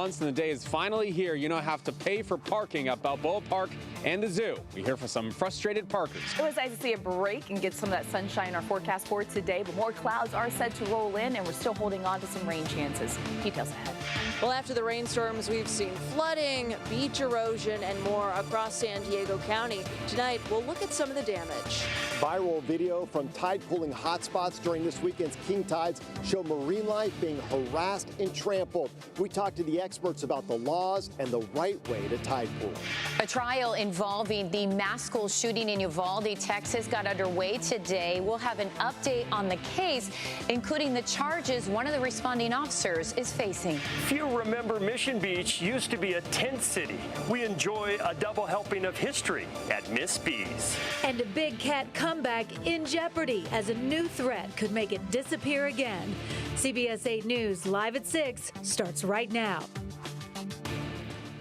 And the day is finally here. You don't have to pay for parking at Balboa Park and the zoo. We hear from some frustrated parkers. It was nice to see a break and get some of that sunshine in our forecast for today, but more clouds are set to roll in, and we're still holding on to some rain chances. Details ahead. Well, after the rainstorms, we've seen flooding, beach erosion, and more across San Diego County. Tonight, we'll look at some of the damage. Viral video from tide pooling hotspots during this weekend's king tides show marine life being harassed and trampled. We talked to the experts about the laws and the right way to tide pool. A trial involving the mass school shooting in Uvalde, Texas, got underway today. We'll have an update on the case, including the charges one of the responding officers is facing. Few remember Mission Beach used to be a tent city. We enjoy a double helping of history at Miss B's. And a big cat comeback in jeopardy as a new threat could make it disappear again. CBS 8 News live at 6 starts right now.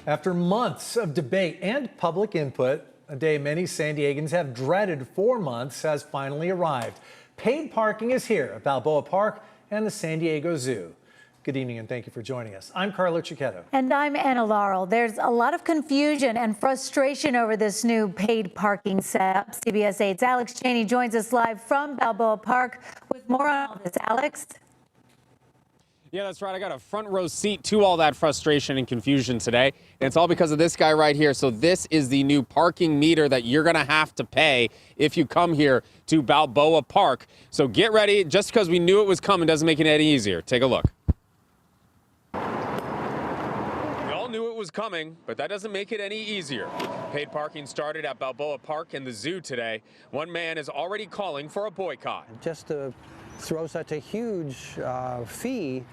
After months of debate and public input, a day many San Diegans have dreaded for months has finally arrived. Paid parking is here at Balboa Park and the San Diego Zoo. Good evening and thank you for joining us. I'm Carlo Cicchetto. And I'm Anna Laurel. There's a lot of confusion and frustration over this new paid parking setup. CBS 8's Alex Cheney joins us live from Balboa Park with more on all this. Alex? Yeah, that's right. I got a front row seat to all that frustration and confusion today. And it's all because of this guy right here. So this is the new parking meter that you're going to have to pay if you come here to Balboa Park. So get ready. Just because we knew it was coming doesn't make it any easier. Take a look. Knew it was coming, but that doesn't make it any easier. Paid parking started at Balboa Park and the zoo today. One man is already calling for a boycott. Just to throw such a huge fee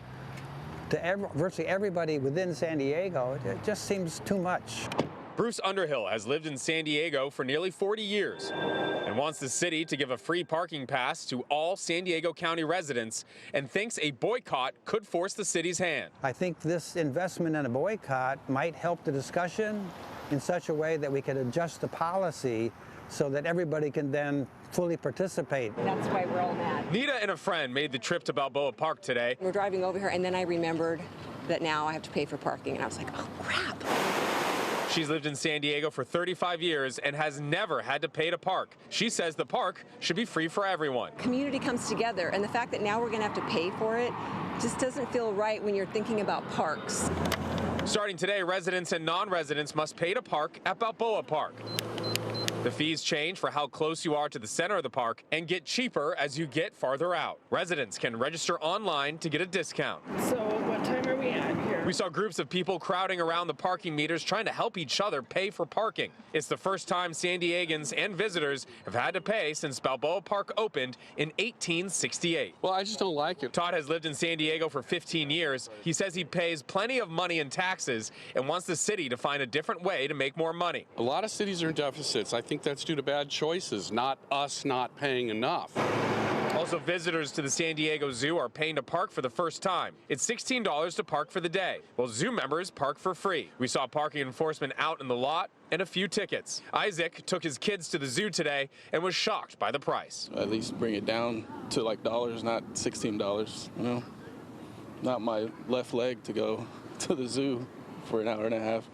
to virtually everybody within San Diego, it just seems too much. Bruce Underhill has lived in San Diego for nearly 40 years and wants the city to give a free parking pass to all San Diego County residents and thinks a boycott could force the city's hand. I think this investment in a boycott might help the discussion in such a way that we could adjust the policy so that everybody can then fully participate. That's why we're all mad. Nita and a friend made the trip to Balboa Park today. We're driving over here and then I remembered that now I have to pay for parking and I was like, oh crap. She's lived in San Diego for 35 years and has never had to pay to park. She says the park should be free for everyone. Community comes together, and the fact that now we're going to have to pay for it just doesn't feel right when you're thinking about parks. Starting today, residents and non-residents must pay to park at Balboa Park. The fees change for how close you are to the center of the park and get cheaper as you get farther out. Residents can register online to get a discount. So what time are we at here? We saw groups of people crowding around the parking meters trying to help each other pay for parking. It's the first time San Diegans and visitors have had to pay since Balboa Park opened in 1868. Well, I just don't like it. Todd has lived in San Diego for 15 years. He says he pays plenty of money in taxes and wants the city to find a different way to make more money. A lot of cities are in deficits. I think that's due to bad choices, not us not paying enough. Also, visitors to the San Diego Zoo are paying to park for the first time. It's $16 to park for the day, while zoo members park for free. We saw parking enforcement out in the lot and a few tickets. Isaac took his kids to the zoo today and was shocked by the price. At least bring it down to like dollars, not $16, you know? Not my left leg to go to the zoo for an hour and a half.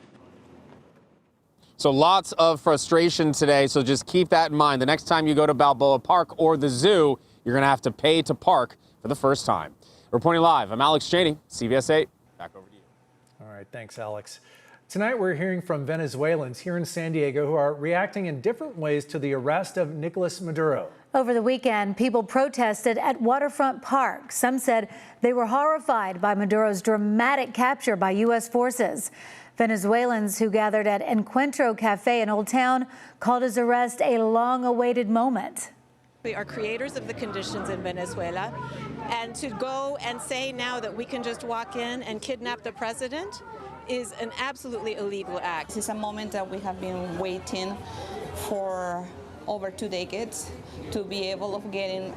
So lots of frustration today, so just keep that in mind. The next time you go to Balboa Park or the zoo, you're going to have to pay to park for the first time. Reporting live, I'm Alex Cheney, CBS 8. Back over to you. All right, thanks, Alex. Tonight, we're hearing from Venezuelans here in San Diego who are reacting in different ways to the arrest of Nicolas Maduro. Over the weekend, people protested at Waterfront Park. Some said they were horrified by Maduro's dramatic capture by U.S. forces. Venezuelans who gathered at Encuentro Cafe in Old Town called his arrest a long-awaited moment. We are creators of the conditions in Venezuela, and to go and say now that we can just walk in and kidnap the president is an absolutely illegal act. This is a moment that we have been waiting for over 2 decades to be able of getting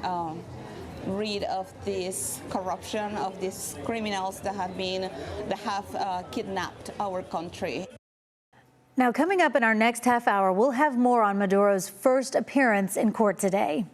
rid of this corruption, of these criminals that have kidnapped our country. Now, coming up in our next half hour, we'll have more on Maduro's first appearance in court today.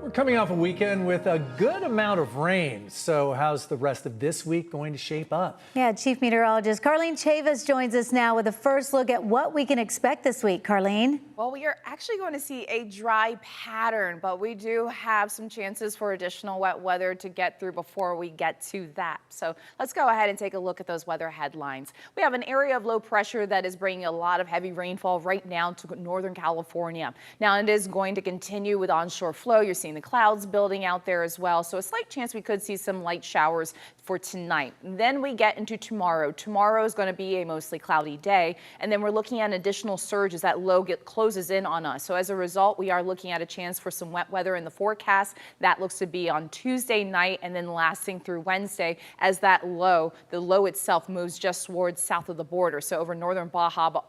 We're coming off a weekend with a good amount of rain. So how's the rest of this week going to shape up? Yeah, Chief Meteorologist Carlene Chavis joins us now with a first look at what we can expect this week. Carlene? Well, we are actually going to see a dry pattern, but we do have some chances for additional wet weather to get through before we get to that. So let's go ahead and take a look at those weather headlines. We have an area of low pressure that is bringing a lot of heavy rainfall right now to northern California. Now it is going to continue with onshore flow. You're seeing the clouds building out there as well. So a slight chance we could see some light showers for tonight. Then we get into tomorrow. Tomorrow is going to be a mostly cloudy day. And then we're looking at an additional surge as that low closes in on us. So as a result, we are looking at a chance for some wet weather in the forecast. That looks to be on Tuesday night and then lasting through Wednesday as the low itself moves just towards south of the border. So over northern Baja,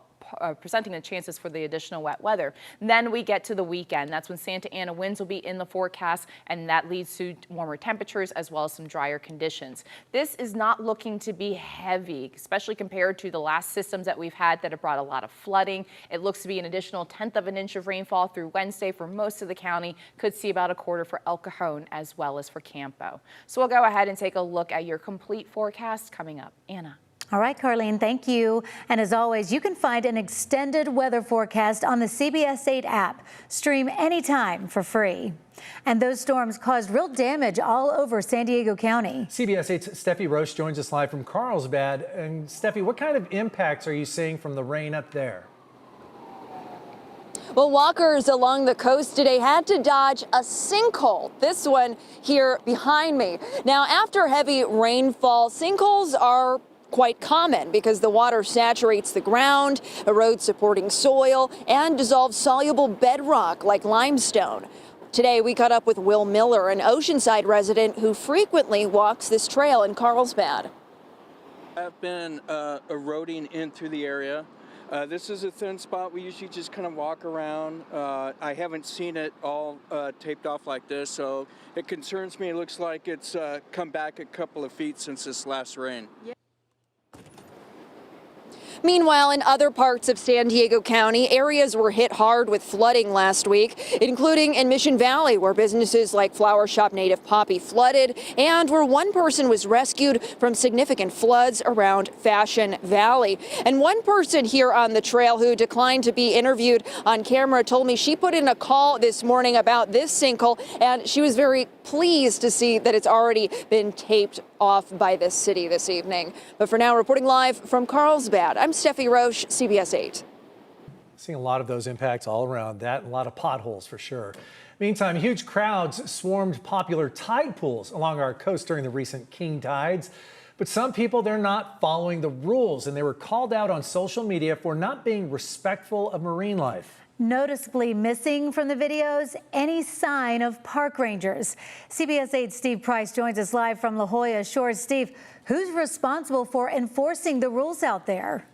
presenting the chances for the additional wet weather. Then we get to the weekend. That's when Santa Ana winds will be in the forecast, and that leads to warmer temperatures as well as some drier conditions. This is not looking to be heavy, especially compared to the last systems that we've had that have brought a lot of flooding. It looks to be an additional 1/10 of an inch of rainfall through Wednesday for most of the county. Could see about 1/4 for El Cajon as well as for Campo. So we'll go ahead and take a look at your complete forecast coming up. Anna. All right, Carlene, thank you. And as always, you can find an extended weather forecast on the CBS 8 app. Stream anytime for free. And those storms caused real damage all over San Diego County. CBS 8's Steffi Roche joins us live from Carlsbad. And Steffi, what kind of impacts are you seeing from the rain up there? Well, walkers along the coast today had to dodge a sinkhole. This one here behind me. Now, after heavy rainfall, sinkholes are quite common because the water saturates the ground, erodes supporting soil, and dissolves soluble bedrock like limestone. Today, we caught up with Will Miller, an Oceanside resident who frequently walks this trail in Carlsbad. I've been eroding in through the area. This is a thin spot. We usually just kind of walk around. I haven't seen it all taped off like this, so it concerns me. It looks like it's come back a couple of feet since this last rain. Yeah. Meanwhile, in other parts of San Diego County, areas were hit hard with flooding last week, including in Mission Valley, where businesses like flower shop Native Poppy flooded, and where one person was rescued from significant floods around Fashion Valley. And one person here on the trail who declined to be interviewed on camera told me she put in a call this morning about this sinkhole, and she was very pleased to see that it's already been taped off by this city this evening. But for now, reporting live from Carlsbad, I'm Steffi Roche, CBS 8. Seeing a lot of those impacts all around that, a lot of potholes for sure. Meantime, huge crowds swarmed popular tide pools along our coast during the recent king tides. But some people, they're not following the rules, and they were called out on social media for not being respectful of marine life. Noticeably missing from the videos, any sign of park rangers. CBS 8's Steve Price joins us live from La Jolla Shores. Steve, who's responsible for enforcing the rules out there?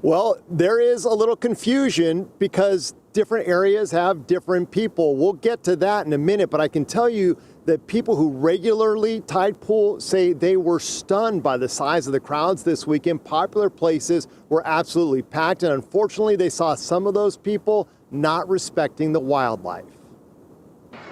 Well, there is a little confusion because different areas have different people. We'll get to that in a minute, but I can tell you that people who regularly tide pool say they were stunned by the size of the crowds this weekend. Popular places were absolutely packed, and unfortunately, they saw some of those people not respecting the wildlife.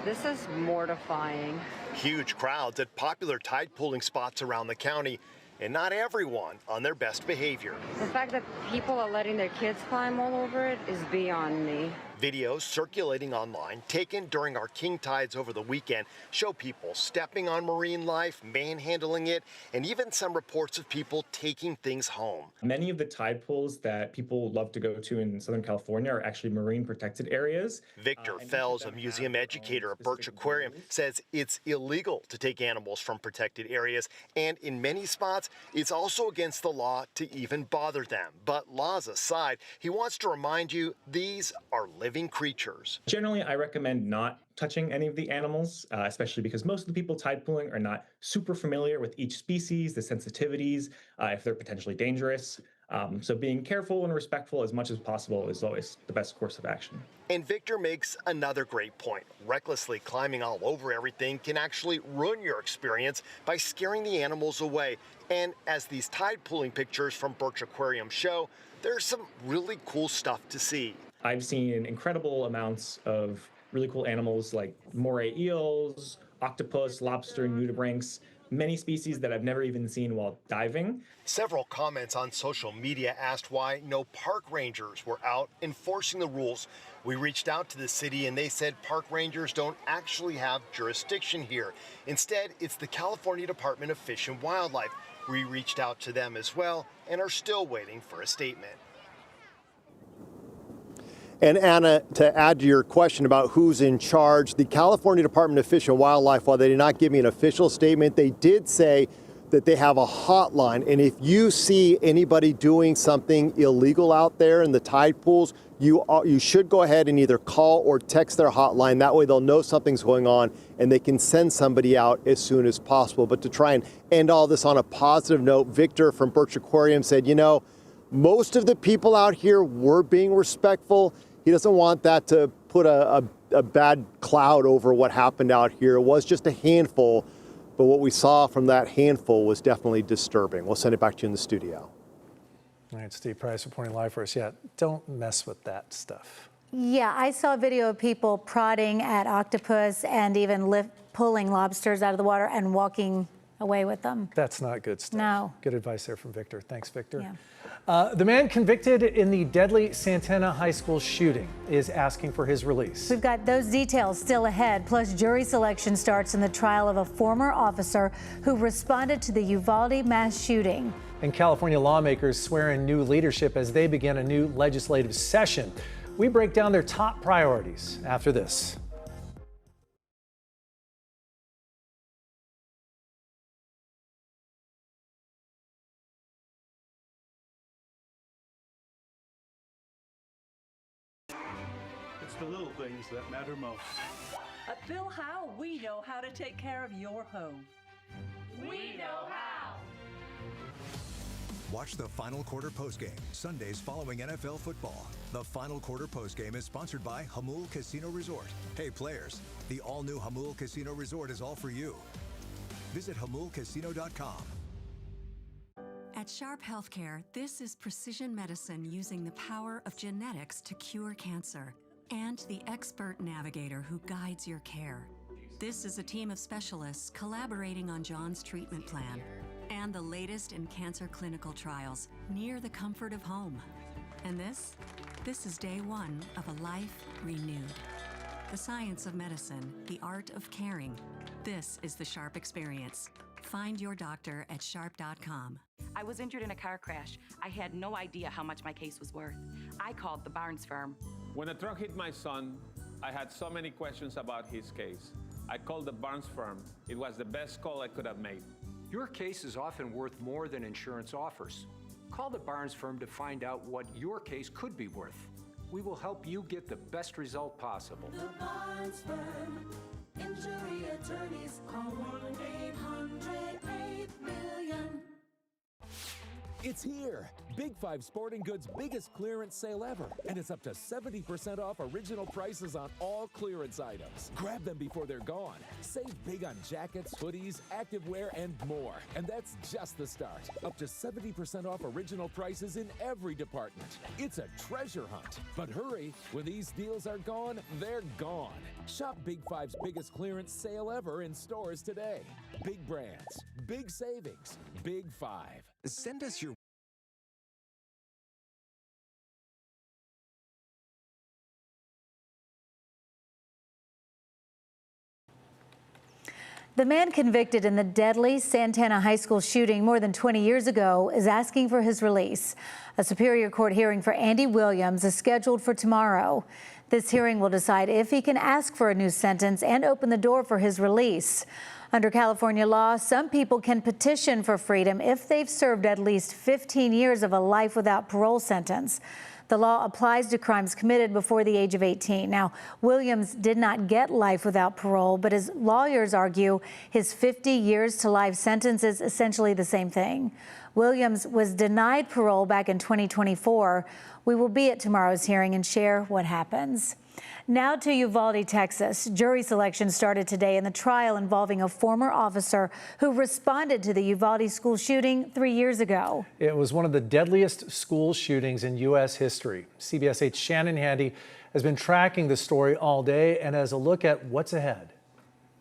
This is mortifying. Huge crowds at popular tide pooling spots around the county, and not everyone on their best behavior. The fact that people are letting their kids climb all over it is beyond me. Videos circulating online taken during our king tides over the weekend show people stepping on marine life, manhandling it, and even some reports of people taking things home. Many of the tide pools that people love to go to in Southern California are actually marine protected areas. Victor Fells, a museum educator at Birch Aquarium, says it's illegal to take animals from protected areas, and in many spots, it's also against the law to even bother them. But laws aside, he wants to remind you these are living creatures. Generally, I recommend not touching any of the animals, especially because most of the people tide pooling are not super familiar with each species, the sensitivities, if they're potentially dangerous. So being careful and respectful as much as possible is always the best course of action. And Victor makes another great point. Recklessly climbing all over everything can actually ruin your experience by scaring the animals away. And as these tide pooling pictures from Birch Aquarium show, there's some really cool stuff to see. I've seen incredible amounts of really cool animals like moray eels, octopus, lobster, nudibranchs, many species that I've never even seen while diving. Several comments on social media asked why no park rangers were out enforcing the rules. We reached out to the city and they said park rangers don't actually have jurisdiction here. Instead, it's the California Department of Fish and Wildlife. We reached out to them as well and are still waiting for a statement. And Anna, to add to your question about who's in charge, the California Department of Fish and Wildlife, while they did not give me an official statement, they did say that they have a hotline. And if you see anybody doing something illegal out there in the tide pools, you should go ahead and either call or text their hotline. That way they'll know something's going on and they can send somebody out as soon as possible. But to try and end all this on a positive note, Victor from Birch Aquarium said, you know, most of the people out here were being respectful. He doesn't want that to put a bad cloud over what happened out here. It was just a handful, but what we saw from that handful was definitely disturbing. We'll send it back to you in the studio. All right, Steve Price reporting live for us. Yeah, don't mess with that stuff. Yeah, I saw a video of people prodding at octopus and even pulling lobsters out of the water and walking away with them. That's not good stuff. No. Good advice there from Victor. Thanks, Victor. Yeah. The man convicted in the deadly Santana High School shooting is asking for his release. We've got those details still ahead, plus jury selection starts in the trial of a former officer who responded to the Uvalde mass shooting. And California lawmakers swear in new leadership as they begin a new legislative session. We break down their top priorities after this. It's the little things that matter most. At Bill Howe, we know how to take care of your home. We know how. Watch the Final Quarter postgame, Sundays following NFL football. The Final Quarter postgame is sponsored by Hamul Casino Resort. Hey players, the all-new Hamul Casino Resort is all for you. Visit hamulcasino.com. At Sharp Healthcare, this is precision medicine using the power of genetics to cure cancer and the expert navigator who guides your care. This is a team of specialists collaborating on John's treatment plan and the latest in cancer clinical trials near the comfort of home. And this is day one of a life renewed. The science of medicine, the art of caring. This is the Sharp experience. Find your doctor at sharp.com. I was injured in a car crash. I had no idea how much my case was worth. I called the Barnes firm. When a truck hit my son, I had so many questions about his case. I called the Barnes firm. It was the best call I could have made. Your case is often worth more than insurance offers. Call the Barnes firm to find out what your case could be worth. We will help you get the best result possible. The Barnes firm. Injury attorneys. Call 1-800-8-million. It's here! Big 5 Sporting Goods' biggest clearance sale ever. And it's up to 70% off original prices on all clearance items. Grab them before they're gone. Save big on jackets, hoodies, activewear, and more. And that's just the start. Up to 70% off original prices in every department. It's a treasure hunt. But hurry, when these deals are gone, they're gone. Shop Big 5's biggest clearance sale ever in stores today. Big brands, big savings, Big 5. Send us your The man convicted in the deadly Santana High School shooting more than 20 years ago is asking for his release. A Superior Court hearing for Andy Williams is scheduled for tomorrow. This hearing will decide if he can ask for a new sentence and open the door for his release. Under California law, some people can petition for freedom if they've served at least 15 years of a life without parole sentence. The law applies to crimes committed before the age of 18. Now, Williams did not get life without parole, but his lawyers argue his 50 years to life sentence is essentially the same thing. Williams was denied parole back in 2024. We will be at tomorrow's hearing and share what happens. Now to Uvalde, Texas. Jury selection started today in the trial involving a former officer who responded to the Uvalde school shooting 3 years ago. It was one of the deadliest school shootings in U.S. history. CBS 8's Shannon Handy has been tracking the story all day and has a look at what's ahead.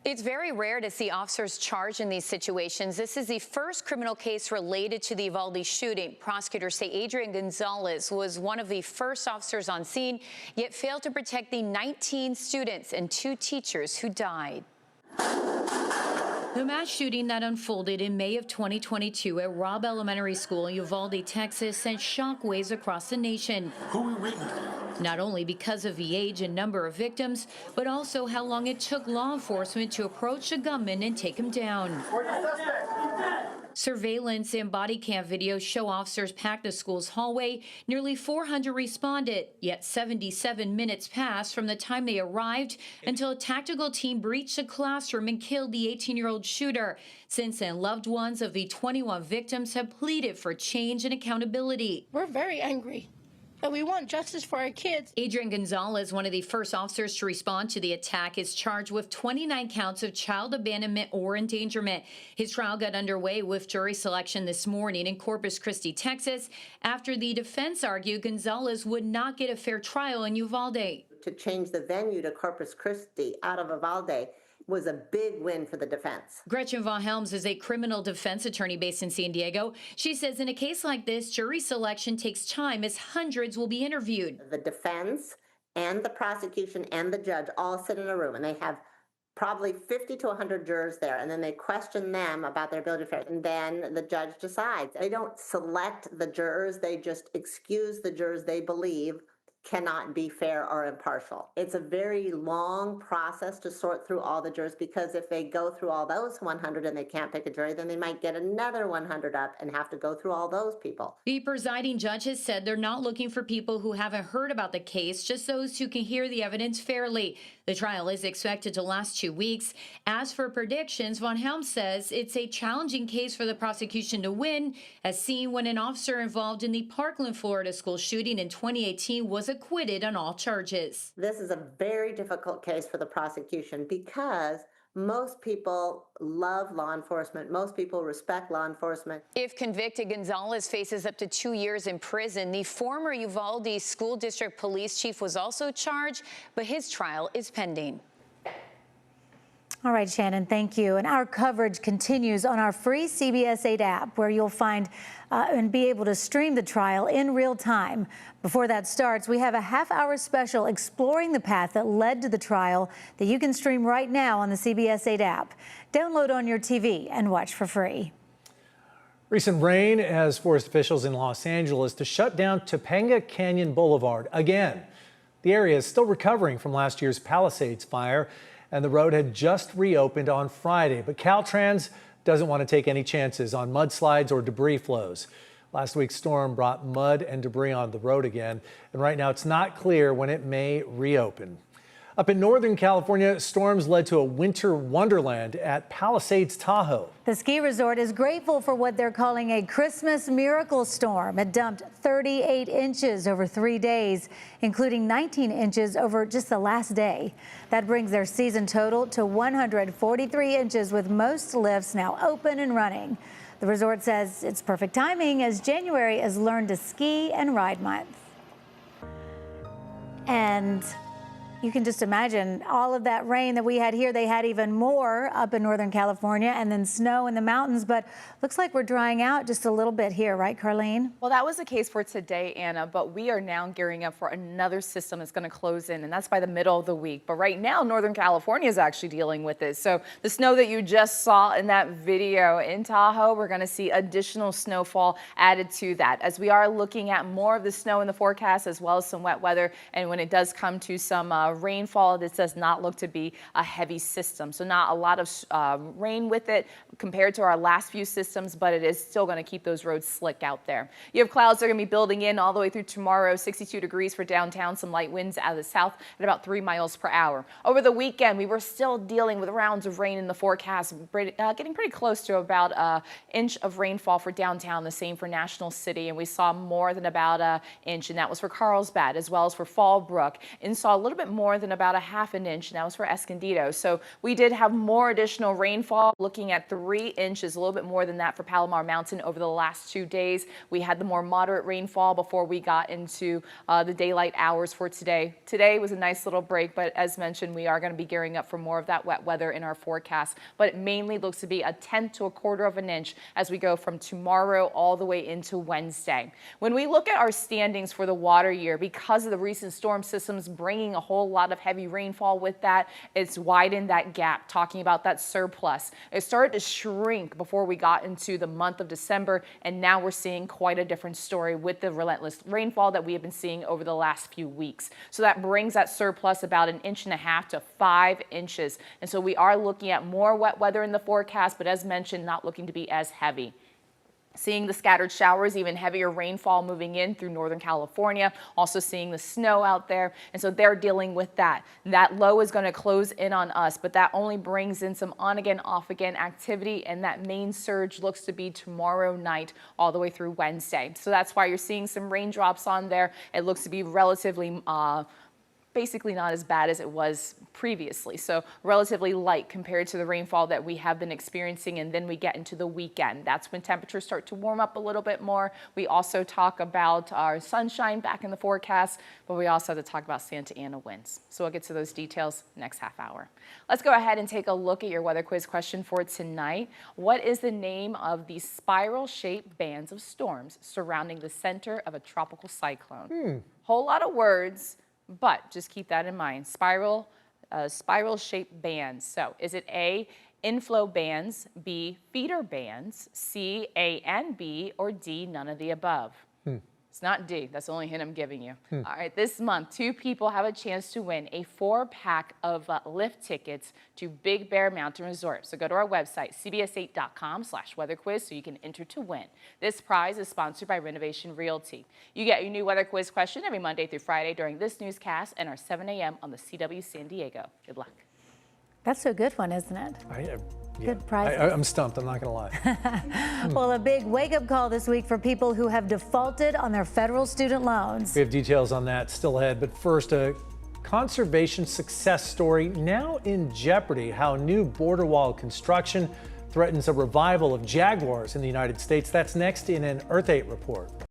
It's very rare to see officers charged in these situations. This is the first criminal case related to the Uvalde shooting. Prosecutors say Adrian Gonzalez was one of the first officers on scene, yet failed to protect the 19 students and 2 teachers who died. The mass shooting that unfolded in May of 2022 at Robb Elementary School in Uvalde, Texas, sent shockwaves across the nation. Who we witnessed? Not only because of the age and number of victims, but also how long it took law enforcement to approach the gunman and take him down. Surveillance and body cam videos show officers packed the school's hallway. Nearly 400 responded, yet 77 minutes passed from the time they arrived until a tactical team breached the classroom and killed the 18-year-old shooter. Since then, loved ones of the 21 victims have pleaded for change and accountability. We're very angry. And we want justice for our kids. Adrian Gonzalez, one of the first officers to respond to the attack, is charged with 29 counts of child abandonment or endangerment. His trial got underway with jury selection this morning in Corpus Christi, Texas, after the defense argued Gonzalez would not get a fair trial in Uvalde. To change the venue to Corpus Christi out of Uvalde was a big win for the defense. Gretchen Von Helms is a criminal defense attorney based in San Diego. She says in a case like this, jury selection takes time as hundreds will be interviewed. The defense and the prosecution and the judge all sit in a room, and they have probably 50 to 100 jurors there, and then they question them about their ability to fair, and then the judge decides. They don't select the jurors, they just excuse the jurors they believe cannot be fair or impartial. It's a very long process to sort through all the jurors, because if they go through all those 100 and they can't pick a jury, then they might get another 100 up and have to go through all those people. The presiding judge has said they're not looking for people who haven't heard about the case, just those who can hear the evidence fairly. The trial is expected to last 2 weeks. As for predictions, Von Helms says it's a challenging case for the prosecution to win, as seen when an officer involved in the Parkland, Florida school shooting in 2018 was acquitted on all charges. This is a very difficult case for the prosecution because most people love law enforcement. Most people respect law enforcement. If convicted, Gonzalez faces up to 2 years in prison. The former Uvalde School District Police Chief was also charged, but his trial is pending. All right, Shannon, thank you. And our coverage continues on our free CBS 8 app, where you'll find and be able to stream the trial in real time. Before that starts, we have a half-hour special exploring the path that led to the trial that you can stream right now on the CBS 8 app. Download on your TV and watch for free. Recent rain has forced officials in Los Angeles to shut down Topanga Canyon Boulevard again. The area is still recovering from last year's Palisades fire, and the road had just reopened on Friday. But Caltrans doesn't want to take any chances on mudslides or debris flows. Last week's storm brought mud and debris on the road again, and right now it's not clear when it may reopen. Up in Northern California, storms led to a winter wonderland at Palisades Tahoe. The ski resort is grateful for what they're calling a Christmas miracle storm. It dumped 38 inches over 3 days, including 19 inches over just the last day. That brings their season total to 143 inches, with most lifts now open and running. The resort says it's perfect timing, as January is Learn to Ski and Ride Month. And you can just imagine all of that rain that we had here. They had even more up in Northern California, and then snow in the mountains. But looks like we're drying out just a little bit here, right, Carlene? Well, that was the case for today, Anna, but we are now gearing up for another system that's going to close in, and that's by the middle of the week. But right now, Northern California is actually dealing with it. So the snow that you just saw in that video in Tahoe, we're going to see additional snowfall added to that, as we are looking at more of the snow in the forecast, as well as some wet weather. And when it does come to some rainfall, this does not look to be a heavy system. So not a lot of rain with it compared to our last few systems, but it is still going to keep those roads slick out there. You have clouds that are going to be building in all the way through tomorrow. 62 degrees for downtown, some light winds out of the south at about 3 miles per hour. Over the weekend, we were still dealing with rounds of rain in the forecast, getting pretty close to about an inch of rainfall for downtown, the same for National City, and we saw more than about an inch, and that was for Carlsbad as well as for Fallbrook, and saw a little bit more than about a half an inch, and that was for Escondido. So we did have more additional rainfall, looking at 3 inches, a little bit more than that for Palomar Mountain over the last 2 days. We had the more moderate rainfall before we got into the daylight hours for today. Today was a nice little break, but as mentioned, we are going to be gearing up for more of that wet weather in our forecast. But it mainly looks to be a 1/10 to 1/4 of an inch as we go from tomorrow all the way into Wednesday. When we look at our standings for the water year, because of the recent storm systems bringing a whole lot of heavy rainfall with that, it's widened that gap, talking about that surplus. It started to shrink before we got into the month of December, and now we're seeing quite a different story with the relentless rainfall that we have been seeing over the last few weeks. So that brings that surplus about 1.5 inches to 5 inches. And so we are looking at more wet weather in the forecast, but as mentioned, not looking to be as heavy. Seeing the scattered showers, even heavier rainfall moving in through Northern California, also seeing the snow out there. And so they're dealing with that. That low is going to close in on us, but that only brings in some on again, off again activity. And that main surge looks to be tomorrow night all the way through Wednesday. So that's why you're seeing some raindrops on there. It looks to be relatively basically not as bad as it was previously. So relatively light compared to the rainfall that we have been experiencing. And then we get into the weekend. That's when temperatures start to warm up a little bit more. We also talk about our sunshine back in the forecast, but we also have to talk about Santa Ana winds. So we'll get to those details next half hour. Let's go ahead and take a look at your weather quiz question for tonight. What is the name of the spiral-shaped bands of storms surrounding the center of a tropical cyclone? Whole lot of words, but just keep that in mind. Spiral-shaped bands. So is it A, inflow bands, B, feeder bands, C, A and B, or D, none of the above? It's not D. That's the only hint I'm giving you. All right, this month, 2 people have a chance to win a 4-pack of lift tickets to Big Bear Mountain Resort. So go to our website, cbs8.com/weatherquiz, so you can enter to win. This prize is sponsored by Renovation Realty. You get your new weather quiz question every Monday through Friday during this newscast and our 7 a.m. on the CW San Diego. Good luck. That's a good one, isn't it? Yeah. Good prizes. I'm stumped, I'm not going to lie. Well, a big wake-up call this week for people who have defaulted on their federal student loans. We have details on that still ahead, but first, a conservation success story now in jeopardy. How new border wall construction threatens a revival of jaguars in the United States. That's next in an Earth 8 report.